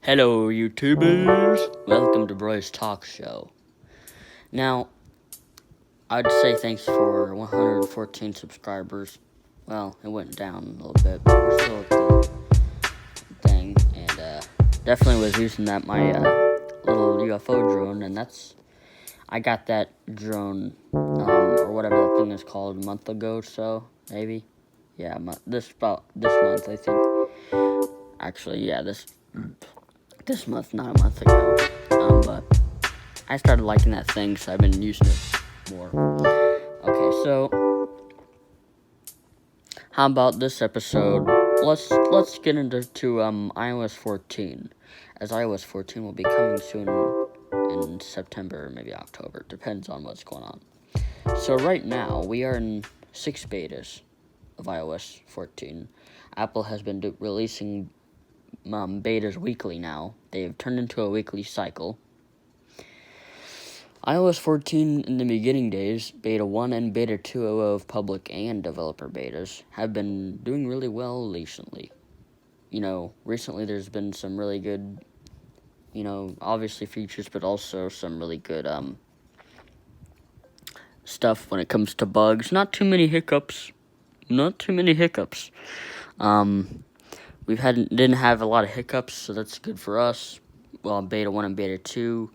Hello, YouTubers! Welcome to Bryce Talk Show. Now, I'd say thanks for 114 subscribers. Well, it went down a little bit, but we're still at the thing. And definitely was using my little UFO drone, and I got that drone, or whatever that thing is called, a month ago, so maybe. Yeah, this month, I think. Actually, yeah, this month, not a month ago. But I started liking that thing, so I've been using it more. Okay, so how about this episode? Let's get into iOS 14, as iOS 14 will be coming soon in September, maybe October. Depends on what's going on. So right now we are in 6 betas of iOS 14. Apple has been releasing betas weekly now. They've turned into a weekly cycle. iOS 14 in the beginning days, Beta 1 and Beta 2 of public and developer betas have been doing really well recently. Recently there's been some really good, obviously features, but also some really good stuff when it comes to bugs. Not too many hiccups. We didn't have a lot of hiccups, so that's good for us. Well, Beta 1 and Beta 2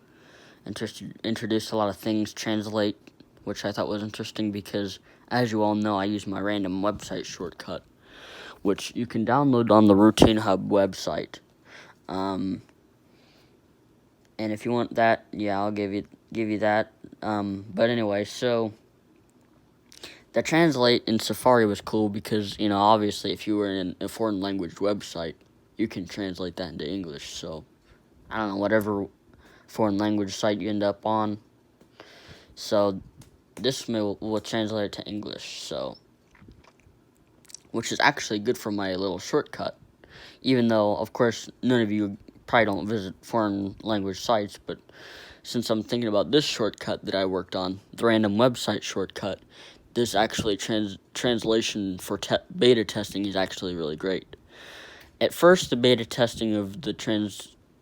introduced a lot of things, translate, which I thought was interesting because, as you all know, I use my random website shortcut, which you can download on the Routine Hub website. And if you want that, yeah, I'll give you that. But anyway, so the translate in Safari was cool because, obviously if you were in a foreign language website, you can translate that into English. So, I don't know, whatever foreign language site you end up on. So, this will translate it to English, so, which is actually good for my little shortcut. Even though, of course, none of you probably don't visit foreign language sites, but since I'm thinking about this shortcut that I worked on, the random website shortcut, this actually translation for beta testing is actually really great. At first, the beta testing of the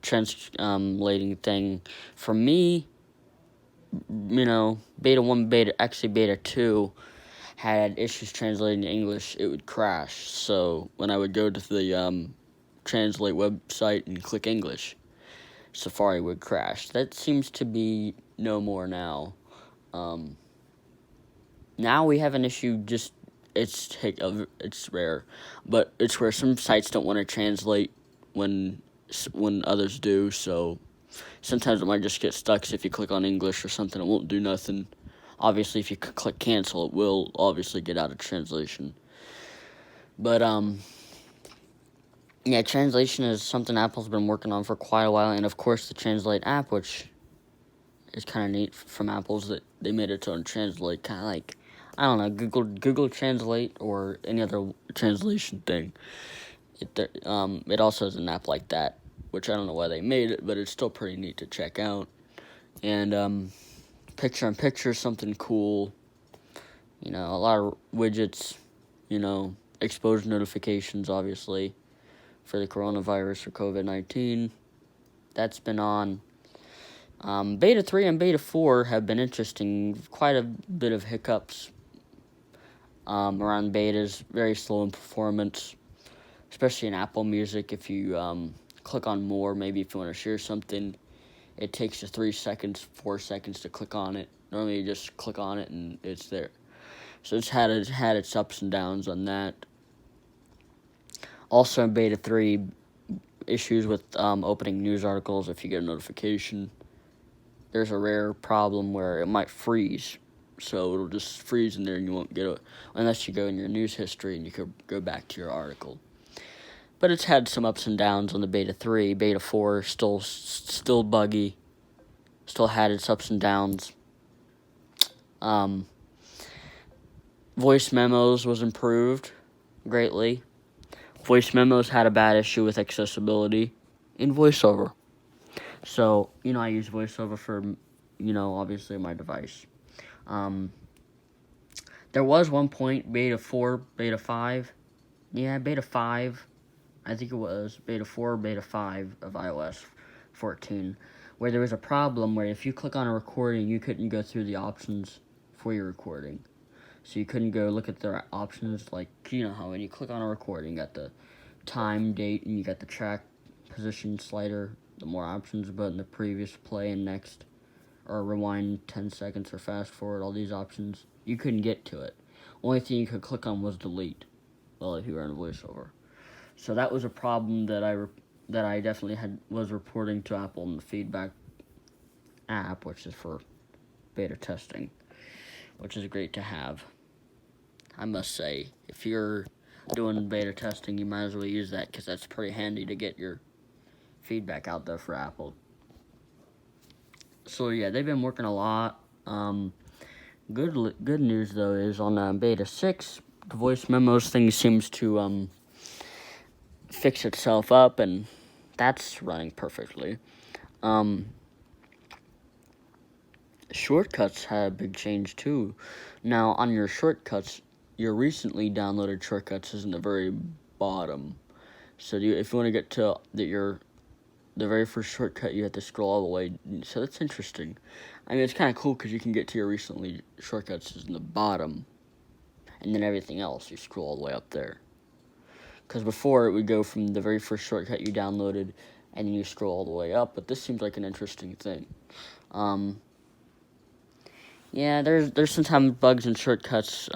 translating thing, for me, Beta 1, Beta 2 had issues translating to English. It would crash. So when I would go to the translate website and click English, Safari would crash. That seems to be no more now. Now we have an issue, it's rare, but it's where some sites don't want to translate when others do, so sometimes it might just get stuck. So if you click on English or something, it won't do nothing. Obviously, if you click cancel, it will obviously get out of translation. But, yeah, translation is something Apple's been working on for quite a while, and of course the Translate app, which is kind of neat from Apple's, that they made its own translate, kind of like, I don't know, Google Translate or any other translation thing. It also has an app like that, which I don't know why they made it, but it's still pretty neat to check out. And picture-in-picture is something cool. A lot of widgets. Exposure notifications, obviously, for the coronavirus or COVID-19. That's been on. Beta 3 and Beta 4 have been interesting. Quite a bit of hiccups around betas. Very slow in performance, especially in Apple Music. If you click on more, maybe if you want to share something, it takes you 3 seconds, 4 seconds to click on it. Normally you just click on it and it's there. So it's had its ups and downs on that. Also in Beta 3, issues with opening news articles if you get a notification. There's a rare problem where it might freeze. So it'll just freeze in there and you won't get it unless you go in your news history and you could go back to your article. But it's had some ups and downs on the Beta 3. Beta 4 still buggy. Still had its ups and downs. Voice memos was improved greatly. Voice memos had a bad issue with accessibility in VoiceOver. So, I use VoiceOver for, obviously my device. There was one point, Beta 4, Beta 5. Yeah, Beta 5. I think it was beta 4 or beta 5 of iOS 14, where there was a problem where if you click on a recording, you couldn't go through the options for your recording. So you couldn't go look at the options, like, you know how when you click on a recording, you got the time, date, and you got the track position slider, the more options button, the previous, play, and next, or rewind 10 seconds or fast forward, all these options. You couldn't get to it. Only thing you could click on was delete, well, if you were in VoiceOver. So that was a problem that I definitely was reporting to Apple in the feedback app, which is for beta testing, which is great to have. I must say, if you're doing beta testing, you might as well use that, because that's pretty handy to get your feedback out there for Apple. So yeah, they've been working a lot. Good news though is on beta 6, the voice memos thing seems to fix itself up, and that's running perfectly. Shortcuts had a big change too. Now on your shortcuts, your recently downloaded shortcuts is in the very bottom. So if you want to get to the very first shortcut, you have to scroll all the way. So that's interesting. I mean, it's kind of cool because you can get to your recently shortcuts is in the bottom, and then everything else you scroll all the way up there. Because before it would go from the very first shortcut you downloaded, and then you scroll all the way up. But this seems like an interesting thing. Yeah, there's sometimes bugs in shortcuts.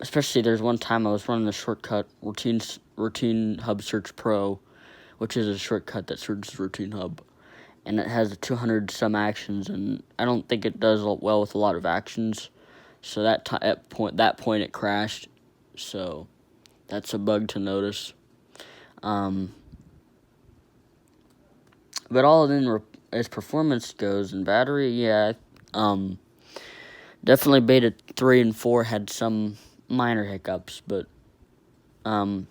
Especially there's one time I was running the shortcut Routine Hub Search Pro, which is a shortcut that searches Routine Hub, and it has 200 some actions, and I don't think it does well with a lot of actions. So at that point it crashed. So that's a bug to notice. But all in as performance goes and battery, yeah, definitely beta 3 and 4 had some minor hiccups, but and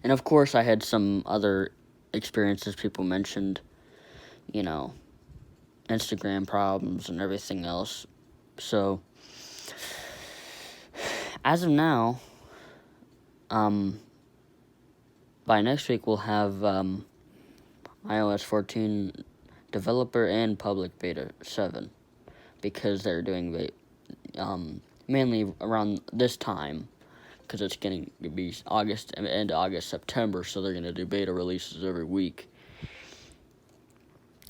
of course I had some other experiences people mentioned, Instagram problems and everything else. So as of now, by next week we'll have iOS 14 developer and public beta 7, because they're doing mainly around this time, because it's going to be end of August, September, so they're going to do beta releases every week.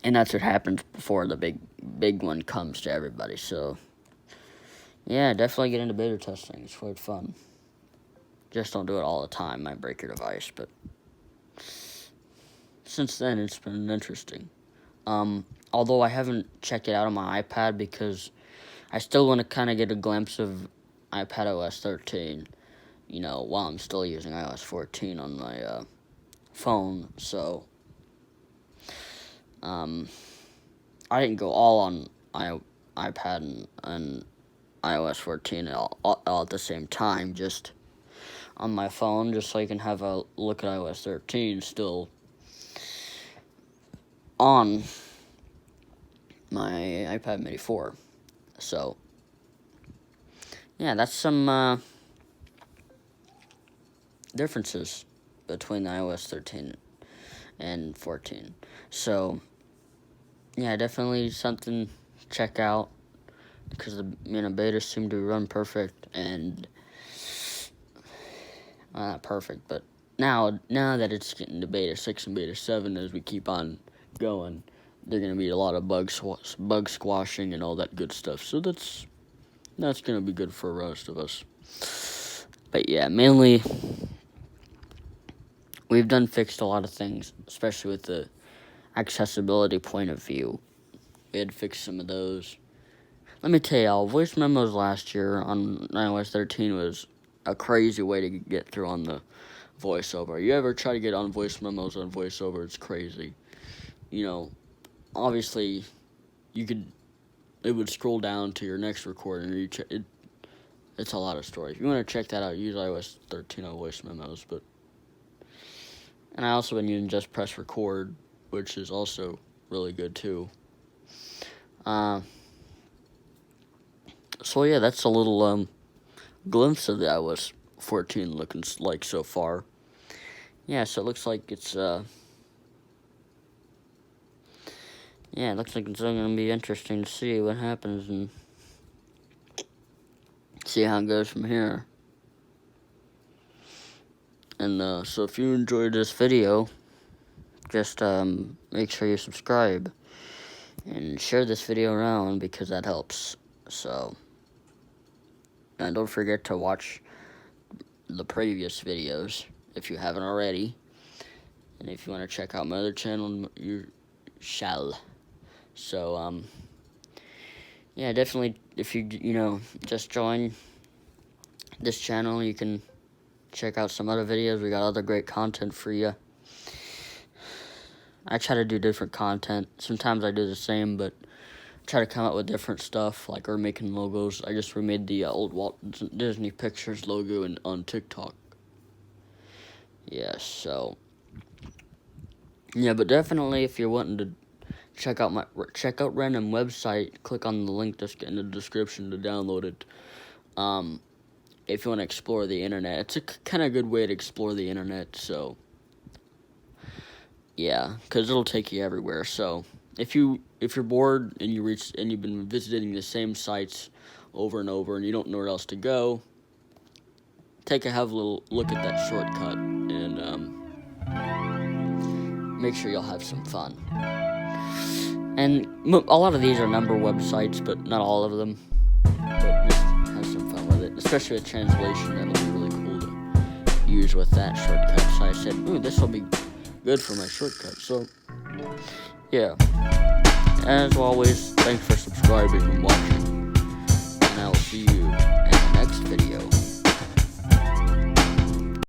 And that's what happens before the big one comes to everybody. So, yeah, definitely get into beta testing. It's quite fun. Just don't do it all the time. Might break your device, but since then, it's been interesting. Although I haven't checked it out on my iPad, because I still want to kind of get a glimpse of iPadOS 13, while I'm still using iOS 14 on my phone. So I didn't go all on iPad and iOS 14 all at the same time, just on my phone, just so I can have a look at iOS 13 still on my iPad Mini 4. So, yeah, that's some differences between the iOS 13 and 14. So, yeah, definitely something to check out, because the betas seem to run perfect, and not perfect, but now that it's getting to beta 6 and beta 7, as we keep on going, they're going to be a lot of bug squashing and all that good stuff. So that's going to be good for the rest of us. But yeah, mainly we've fixed a lot of things, especially with the accessibility point of view. We had to fix some of those. Let me tell y'all, voice memos last year on iOS 13 was a crazy way to get through on the VoiceOver. You ever try to get on voice memos on VoiceOver? It's crazy. Obviously, it would scroll down to your next recording. It's a lot of story. If you want to check that out, use iOS 13 on voice memos. And I also been using Just Press Record, which is also really good too. So yeah, that's a little glimpse of the iOS 14 looking like so far. Yeah, so it looks like it's it looks like it's going to be interesting to see what happens and see how it goes from here. And so if you enjoyed this video, just make sure you subscribe and share this video around because that helps. So, and don't forget to watch the previous videos if you haven't already. And if you want to check out my other channel, you shall. So, yeah, definitely, if you just join this channel, you can check out some other videos. We got other great content for you. I try to do different content. Sometimes I do the same, but try to come up with different stuff, like we're making logos. I just remade the old Walt Disney Pictures logo on TikTok. Yeah, so yeah, but definitely if you're wanting to check out random website, click on the link in the description to download it. If you want to explore the internet, it's a kind of good way to explore the internet. So yeah, because it'll take you everywhere. So if you're bored and you've been visiting the same sites over and over and you don't know where else to go, have a little look at that shortcut and make sure you'll have some fun. And a lot of these are number websites, but not all of them. But just have some fun with it, especially with translation. That'll be really cool to use with that shortcut. So I said, ooh, this will be good for my shortcut. So yeah, as always, thanks for subscribing and watching, and I will see you in the next video.